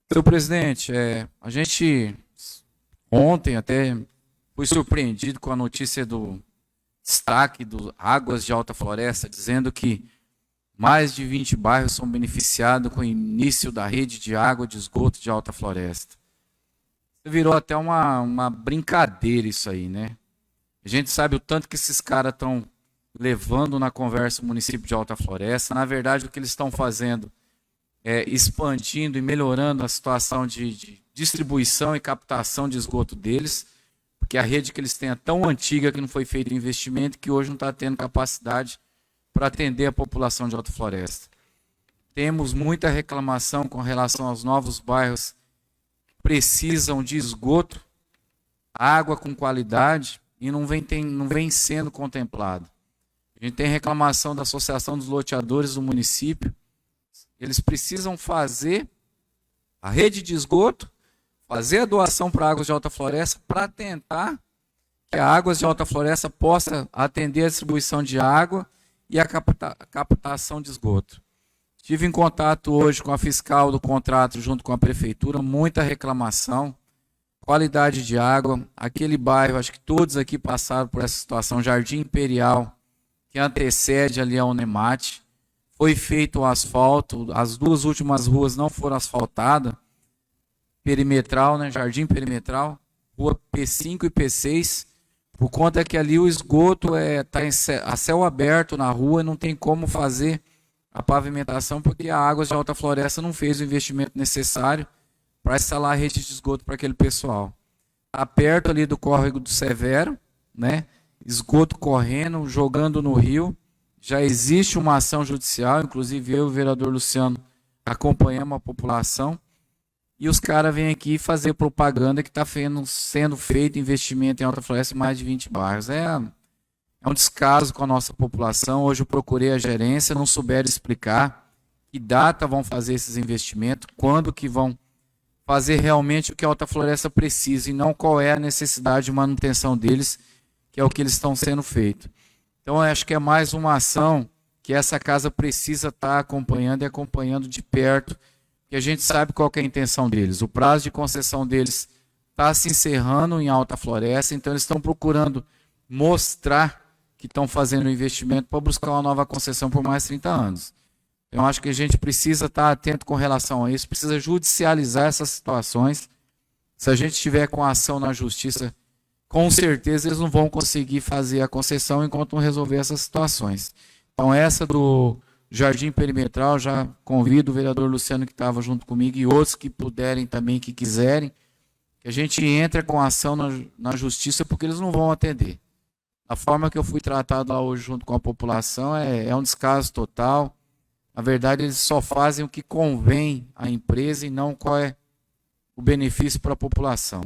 Senhor presidente, a gente ontem até foi surpreendido com a notícia do destaque do Águas de Alta Floresta, dizendo que mais de 20 bairros são beneficiados com o início da rede de água de esgoto de Alta Floresta. Virou até uma brincadeira isso aí, né? A gente sabe o tanto que esses caras estão levando na conversa o município de Alta Floresta. Na verdade, o que eles estão fazendo expandindo e melhorando a situação de distribuição e captação de esgoto deles, porque a rede que eles têm é tão antiga que não foi feito investimento que hoje não está tendo capacidade para atender a população de Alta Floresta. Temos muita reclamação com relação aos novos bairros que precisam de esgoto, água com qualidade e não vem sendo contemplado. A gente tem reclamação da Associação dos Loteadores do município. Eles precisam fazer a rede de esgoto, fazer a doação para Águas de Alta Floresta para tentar que a Águas de Alta Floresta possa atender a distribuição de água e a captação de esgoto. Estive em contato hoje com a fiscal do contrato junto com a prefeitura, muita reclamação, qualidade de água, aquele bairro, acho que todos aqui passaram por essa situação, Jardim Imperial, que antecede ali a Unemate. Foi feito o asfalto, as duas últimas ruas não foram asfaltadas, perimetral, né, Jardim Perimetral, rua P5 e P6, por conta que ali o esgoto está a céu aberto na rua e não tem como fazer a pavimentação, porque a Águas de Alta Floresta não fez o investimento necessário para instalar a rede de esgoto para aquele pessoal. Está perto ali do córrego do Severo, né, esgoto correndo, jogando no rio. Já existe uma ação judicial, inclusive eu e o vereador Luciano acompanhamos a população, e os caras vêm aqui fazer propaganda que está sendo feito investimento em Alta Floresta em mais de 20 bairros. É um descaso com a nossa população. Hoje eu procurei a gerência, não souberam explicar que data vão fazer esses investimentos, quando que vão fazer realmente o que a Alta Floresta precisa e não qual é a necessidade de manutenção deles, que é o que eles estão sendo feito. Então, eu acho que é mais uma ação que essa casa precisa estar acompanhando e acompanhando de perto, que a gente sabe qual que é a intenção deles. O prazo de concessão deles está se encerrando em Alta Floresta, então eles estão procurando mostrar que estão fazendo um investimento para buscar uma nova concessão por mais 30 anos. Então, eu acho que a gente precisa estar atento com relação a isso, precisa judicializar essas situações. Se a gente estiver com a ação na justiça, com certeza eles não vão conseguir fazer a concessão enquanto não resolver essas situações. Então, essa do Jardim Perimetral, já convido o vereador Luciano, que estava junto comigo, e outros que puderem também, que quiserem, que a gente entre com a ação na justiça, porque eles não vão atender. A forma que eu fui tratado lá hoje junto com a população é um descaso total. Na verdade, eles só fazem o que convém à empresa e não qual é o benefício para a população.